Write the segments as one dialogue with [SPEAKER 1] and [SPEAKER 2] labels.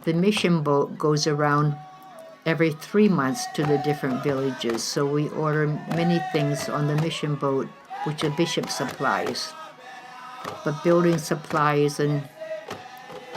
[SPEAKER 1] the mission boat goes around every 3 months to the different villages, so we order many things on the mission boat, which are bishop supplies. But building supplies and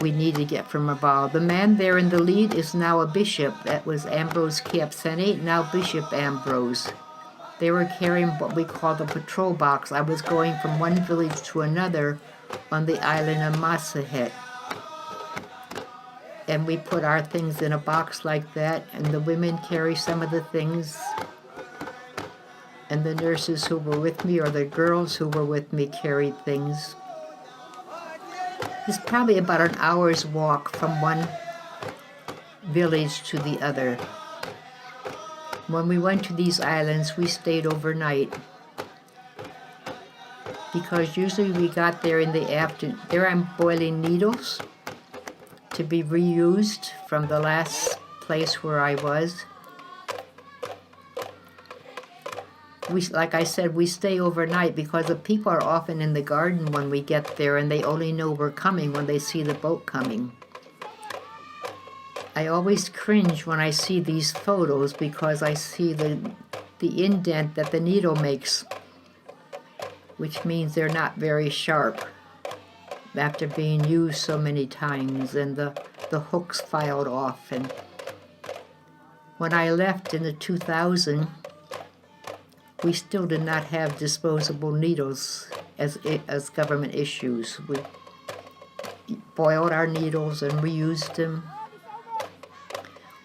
[SPEAKER 1] we need to get from abroad. The man there in the lead is now a bishop. That was Ambrose Kiapseni, now Bishop Ambrose. They were carrying what we call the patrol box. I was going from one village to another on the island of Masahet. And we put our things in a box like that, and the women carry some of the things. And the nurses who were with me, or the girls who were with me, carried things. It's probably about an hour's walk from one village to the other. When we went to these islands, we stayed overnight, because usually we got there in the afternoon. There I'm boiling needles to be reused from the last place where I was. Like I said, we stay overnight because the people are often in the garden when we get there, and they only know we're coming when they see the boat coming. I always cringe when I see these photos because I see the indent that the needle makes, which means they're not very sharp after being used so many times, and the hooks filed off. And when I left in the 2000, we still did not have disposable needles as government issues. We boiled our needles and reused them.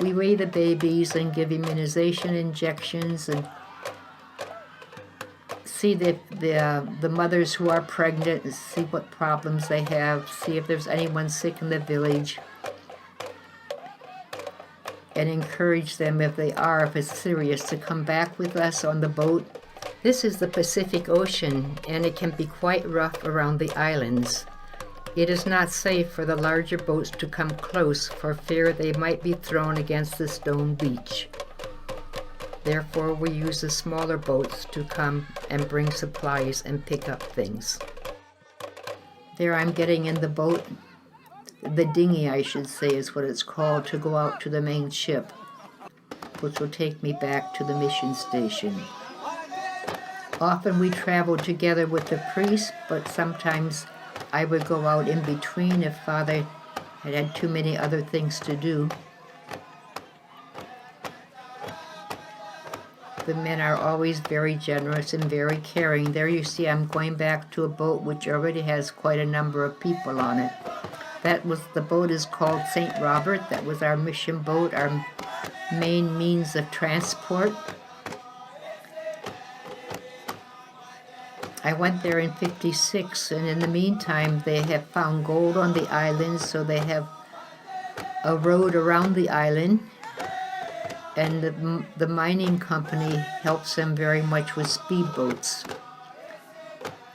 [SPEAKER 1] We weigh the babies and give immunization injections and see the mothers who are pregnant and see what problems they have, see if there's anyone sick in the village, and encourage them if it's serious, to come back with us on the boat. This is the Pacific Ocean, and it can be quite rough around the islands. It is not safe for the larger boats to come close for fear they might be thrown against the stone beach. Therefore, we use the smaller boats to come and bring supplies and pick up things. There I'm getting in the boat. The dinghy, I should say, is what it's called, to go out to the main ship, which will take me back to the mission station. Often we travel together with the priest, but sometimes I would go out in between if Father had too many other things to do. The men are always very generous and very caring. There you see I'm going back to a boat which already has quite a number of people on it. The boat is called St. Robert. That was our mission boat, our main means of transport. I went there in '56, and in the meantime they have found gold on the island, so they have a road around the island, and the mining company helps them very much with speedboats.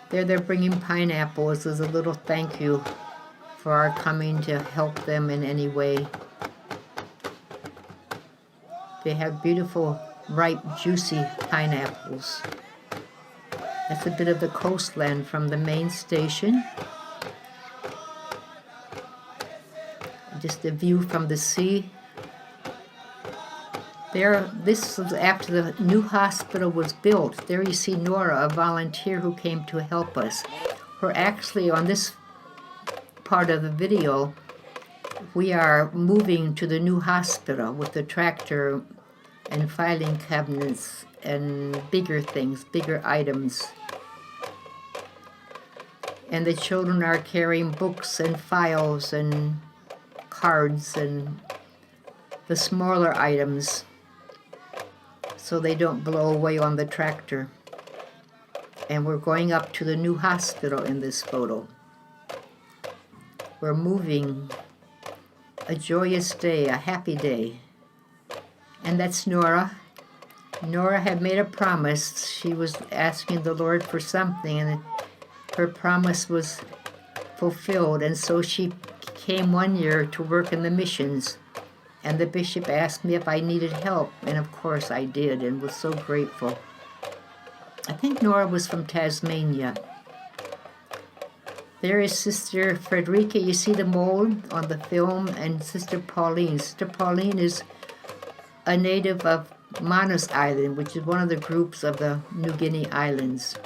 [SPEAKER 1] They're bringing pineapples as a little thank you for our coming to help them in any way. They have beautiful, ripe, juicy pineapples. That's a bit of the coastline from the main station. Just a view from the sea. This was after the new hospital was built. There you see Nora, a volunteer who came to help us. We're actually, on this part of the video, we are moving to the new hospital with the tractor and filing cabinets and bigger things, bigger items. And the children are carrying books and files and cards and the smaller items so they don't blow away on the tractor. And we're going up to the new hospital in this photo. We're moving. A joyous day, a happy day. And that's Nora. Nora had made a promise. She was asking the Lord for something, and her promise was fulfilled. And so she came one year to work in the missions. And the bishop asked me if I needed help. And of course I did, and was so grateful. I think Nora was from Tasmania. There is Sister Frederica. You see the mold on the film, and Sister Pauline. Sister Pauline is a native of Manus Island, which is one of the groups of the New Guinea Islands.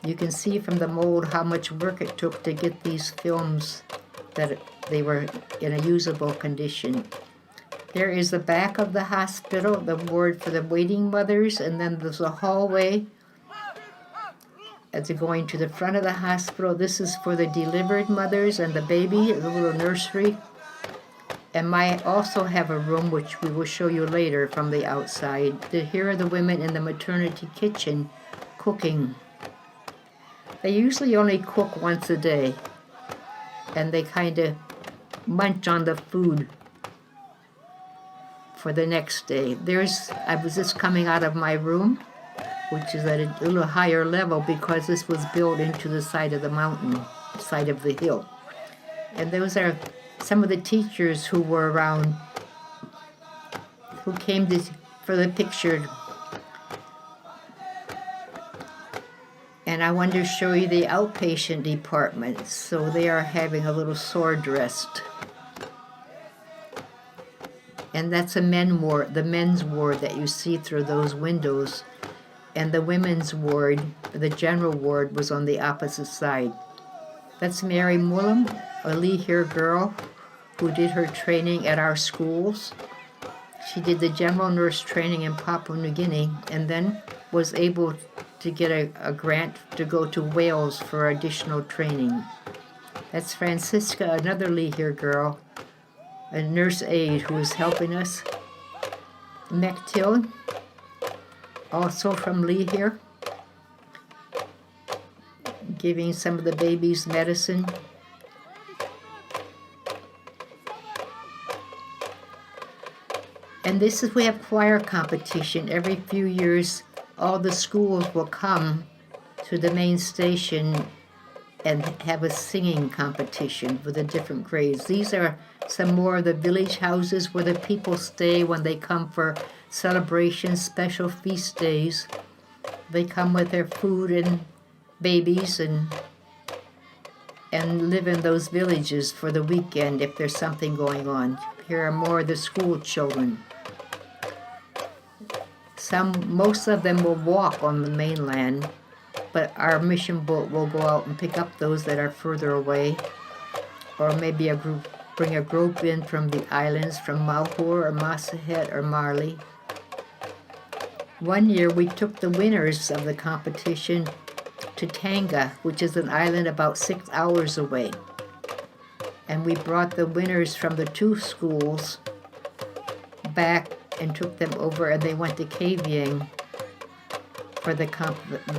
[SPEAKER 1] You can see from the mold how much work it took to get these films that they were in a usable condition. There is the back of the hospital, the ward for the waiting mothers, and then there's a hallway as you're going to the front of the hospital. This is for the delivered mothers and the baby, the little nursery. And I also have a room which we will show you later from the outside. Here are the women in the maternity kitchen cooking. They usually only cook once a day, and they kind of munch on the food for the next day. I was just coming out of my room, which is at a little higher level because this was built into the side of the mountain, side of the hill. And those are some of the teachers who were around, who came for the picture. And I want to show you the outpatient department. So they are having a little sword rest. And that's the men's ward that you see through those windows. And the women's ward, the general ward, was on the opposite side. That's Mary Mullen, a Lee-Here girl who did her training at our schools. She did the general nurse training in Papua New Guinea and then was able to get a grant to go to Wales for additional training. That's Francisca, another Lee-Here girl, a nurse aide who is helping us. Mechtil, also from Lee-Here, giving some of the babies medicine. And we have choir competition. Every few years, all the schools will come to the main station and have a singing competition for the different grades. These are some more of the village houses where the people stay when they come for celebrations, special feast days. They come with their food and babies and live in those villages for the weekend if there's something going on. Here are more of the school children. Most of them will walk on the mainland, but our mission boat will go out and pick up those that are further away, or maybe bring a group in from the islands, from Malheur or Massahet or Marley. One year we took the winners of the competition to Tanga, which is an island about 6 hours away. And we brought the winners from the two schools back and took them over, and they went to Kavieng for the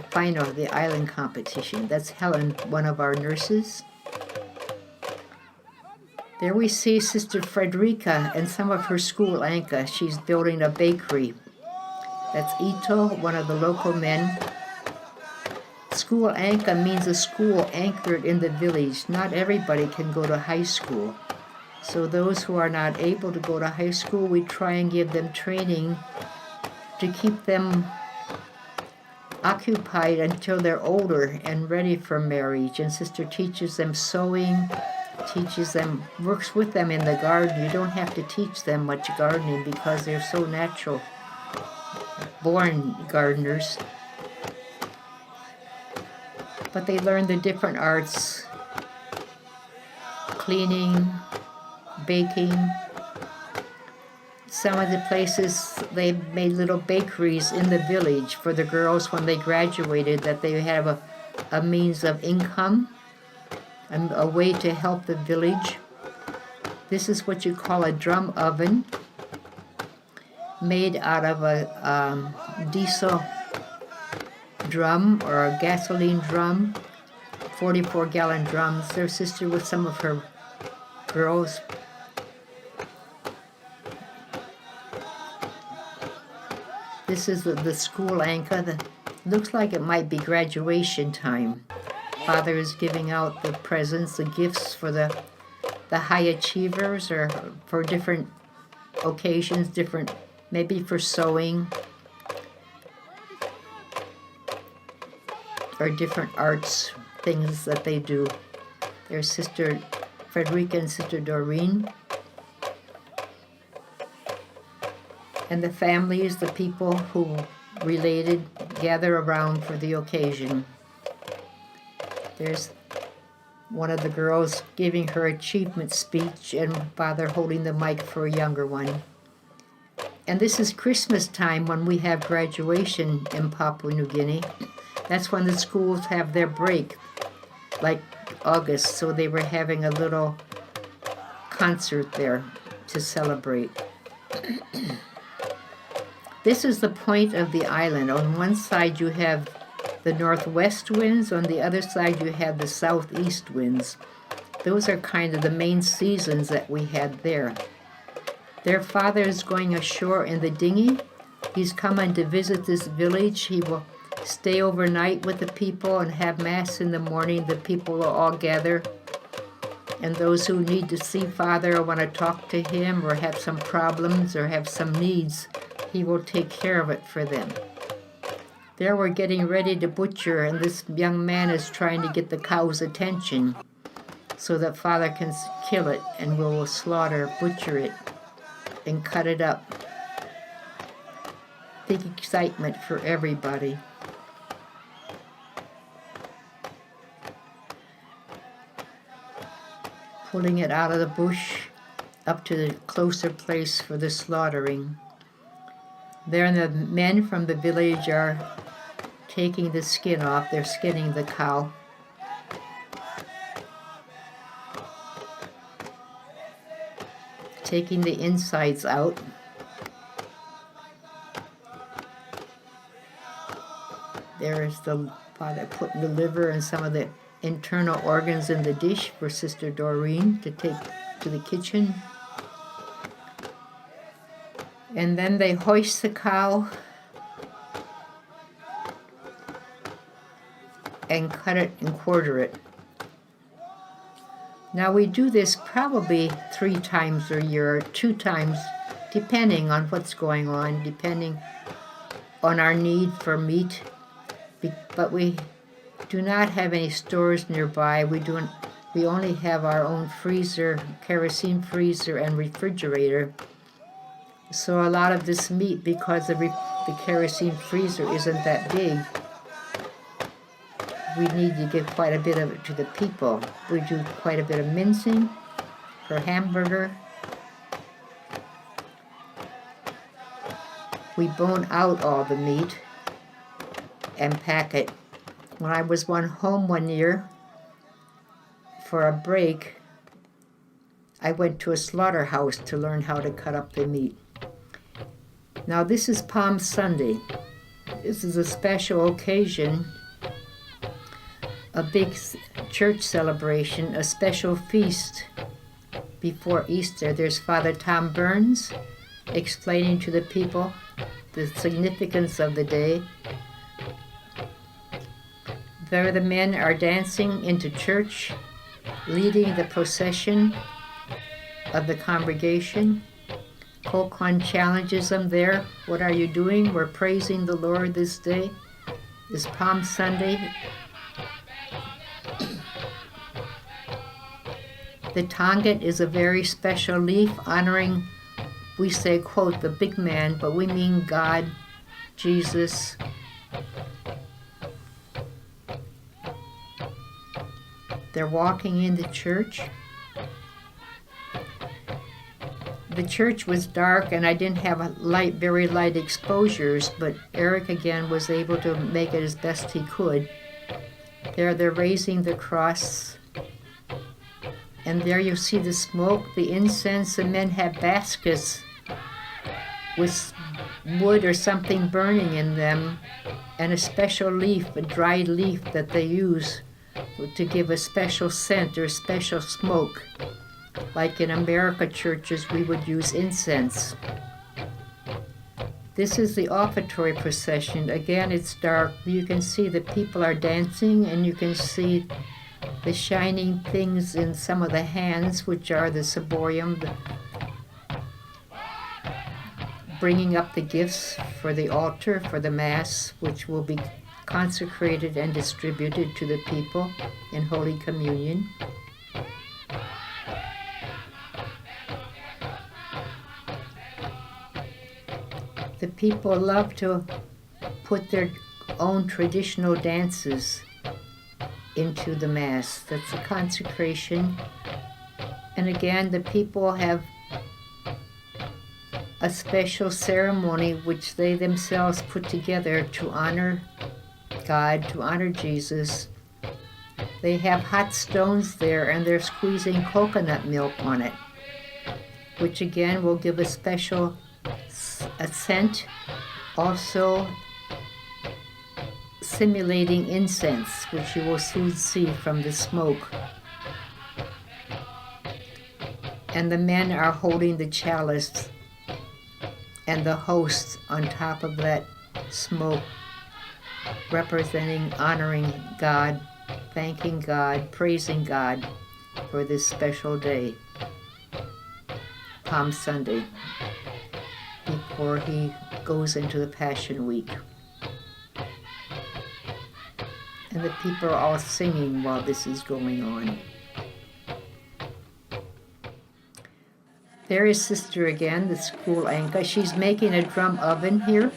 [SPEAKER 1] final of the island competition. That's Helen, one of our nurses. There we see Sister Frederica and some of her school Anka. She's building a bakery. That's Ito, one of the local men. School Anka means a school anchored in the village. Not everybody can go to high school. So those who are not able to go to high school, we try and give them training to keep them occupied until they're older and ready for marriage. And Sister teaches them sewing, works with them in the garden. You don't have to teach them much gardening because they're so natural born gardeners. But they learn the different arts, cleaning, baking. Some of the places, they made little bakeries in the village for the girls when they graduated, that they have a means of income and a way to help the village. This is what you call a drum oven, made out of a diesel drum or a gasoline drum, 44-gallon drums. Their sister with some of her girls. This is the school anchor. That looks like it might be graduation time. Father is giving out the presents, the gifts for the high achievers, or for different occasions, maybe for sewing. or different arts things that they do. There's Sister Frederica and Sister Doreen. And the families, the people who related, gather around for the occasion. There's one of the girls giving her achievement speech and Father holding the mic for a younger one. And this is Christmas time when we have graduation in Papua New Guinea. That's when the schools have their break, like August, so they were having a little concert there to celebrate. This is the point of the island. On one side you have the northwest winds, on the other side you have the southeast winds. Those are kind of the main seasons that we had there. Their father is going ashore in the dinghy. He's coming to visit this village. He will stay overnight with the people and have Mass in the morning. The people will all gather. And those who need to see Father or want to talk to him or have some problems or have some needs, he will take care of it for them. There we're getting ready to butcher, and this young man is trying to get the cow's attention so that Father can kill it, and we will slaughter, butcher it, and cut it up. Big excitement for everybody. Pulling it out of the bush up to the closer place for the slaughtering. There the men from the village are taking the skin off. They're skinning the cow. Taking the insides out. There's the Father putting the liver and some of the internal organs in the dish for Sister Doreen to take to the kitchen. And then they hoist the cow and cut it and quarter it. Now we do this probably 3 times a year, or 2 times, depending on what's going on, depending on our need for meat. But we do not have any stores nearby. We only have our own freezer, kerosene freezer and refrigerator. So a lot of this meat, because the kerosene freezer isn't that big, we need to give quite a bit of it to the people. We do quite a bit of mincing for hamburger. We bone out all the meat and pack it. When I was home one year for a break, I went to a slaughterhouse to learn how to cut up the meat. Now this is Palm Sunday. This is a special occasion, a big church celebration, a special feast before Easter. There's Father Tom Burns explaining to the people the significance of the day. There the men are dancing into church, leading the procession of the congregation. Kokon challenges them there. What are you doing? We're praising the Lord this day. This Palm Sunday. The tongat is a very special leaf honoring, we say, quote, the big man, but we mean God, Jesus. They're walking into church. The church was dark and I didn't have very light exposures, but Eric again was able to make it as best he could. There they're raising the cross. And there you see the smoke, the incense. The men have baskets with wood or something burning in them, and a special leaf, a dried leaf that they use to give a special scent or special smoke. Like in America churches, we would use incense. This is the offertory procession. Again, it's dark. You can see the people are dancing, and you can see the shining things in some of the hands, which are the ciborium, bringing up the gifts for the altar, for the Mass, which will be consecrated and distributed to the people in Holy Communion. The people love to put their own traditional dances into the Mass. That's a consecration. And again, the people have a special ceremony which they themselves put together to honor God, to honor Jesus. They have hot stones there and they're squeezing coconut milk on it, which again will give a special scent, also simulating incense, which you will soon see from the smoke. And the men are holding the chalice and the host on top of that smoke, representing honoring God, thanking God, praising God for this special day, Palm Sunday, before he goes into the Passion Week. And the people are all singing while this is going on. There is Sister again, the school anchor. She's making a drum oven here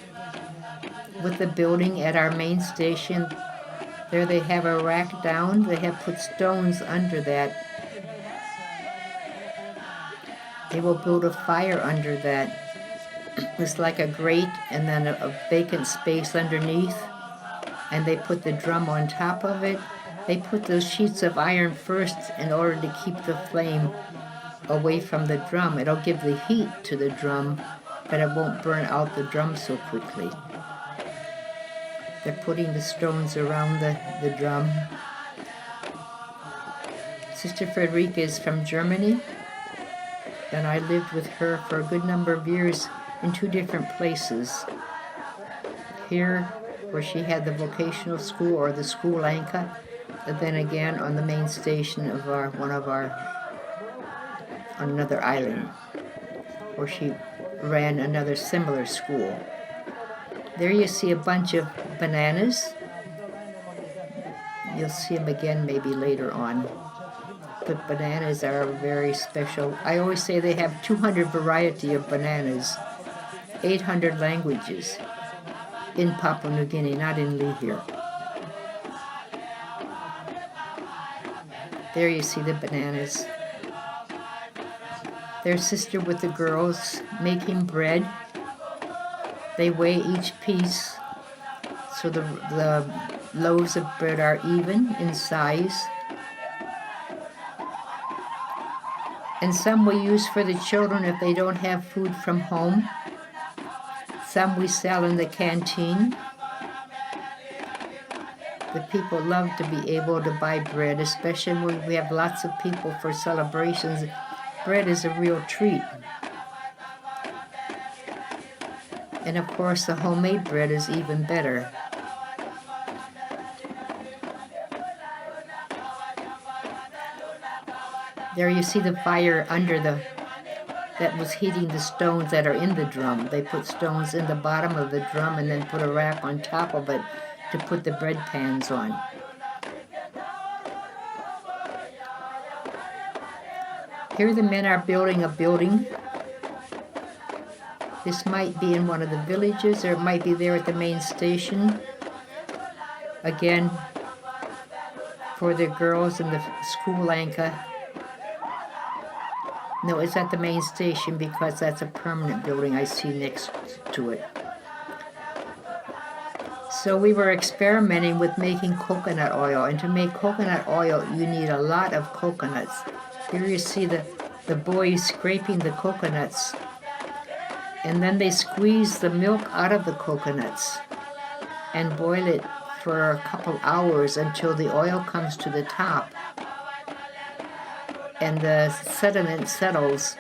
[SPEAKER 1] with the building at our main station. There they have a rack down. They have put stones under that. They will build a fire under that. It's like a grate and then a vacant space underneath. And they put the drum on top of it. They put those sheets of iron first in order to keep the flame away from the drum. It'll give the heat to the drum, but it won't burn out the drum so quickly. They're putting the stones around the drum. Sister Frederica is from Germany, and I lived with her for a good number of years in 2 different places. Here, where she had the vocational school or the school anchor, and then again on the main station of on another island, where she ran another similar school. There you see a bunch of bananas. You'll see them again maybe later on. But bananas are very special. I always say they have 200 variety of bananas, 800 languages in Papua New Guinea, not in Lihir. There you see the bananas. Their sister with the girls making bread. They weigh each piece so the loaves of bread are even in size. And some we use for the children if they don't have food from home. Some we sell in the canteen. The people love to be able to buy bread, especially when we have lots of people for celebrations. Bread is a real treat. And of course, the homemade bread is even better. There you see the fire under that was heating the stones that are in the drum. They put stones in the bottom of the drum and then put a rack on top of it to put the bread pans on. Here the men are building a building. This might be in one of the villages, or it might be there at the main station. Again, for the girls in the school anchor. No, it's at the main station because that's a permanent building I see next to it. So we were experimenting with making coconut oil, and to make coconut oil you need a lot of coconuts. Here you see the boys scraping the coconuts, and then they squeeze the milk out of the coconuts and boil it for a couple hours until the oil comes to the top and the sediment settles.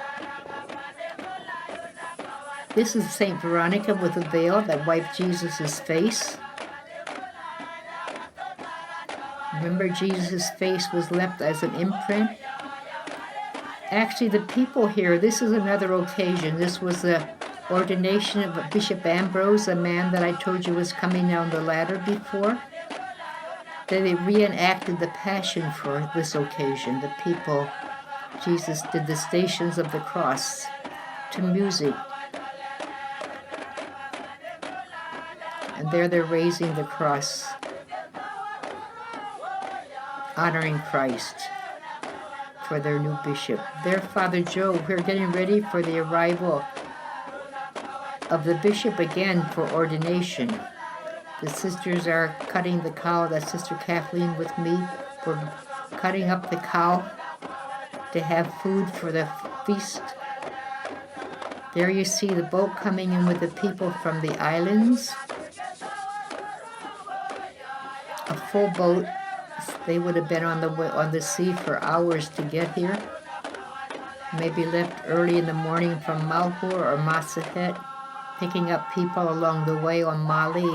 [SPEAKER 1] This is Saint Veronica with a veil that wiped Jesus' face. Remember, Jesus' face was left as an imprint. Actually, the people here, this is another occasion. This was the ordination of Bishop Ambrose, a man that I told you was coming down the ladder before. They reenacted the Passion for this occasion. The people, Jesus did the Stations of the Cross to music. And there they're raising the cross, honoring Christ for their new bishop. There, Father Joe, we're getting ready for the arrival of the bishop again for ordination. The sisters are cutting the cow. That's Sister Kathleen with me. We're cutting up the cow to have food for the feast. There you see the boat coming in with the people from the islands. A full boat. They would have been on the sea for hours to get here. Maybe left early in the morning from Malhur or Masahet, picking up people along the way on Mali.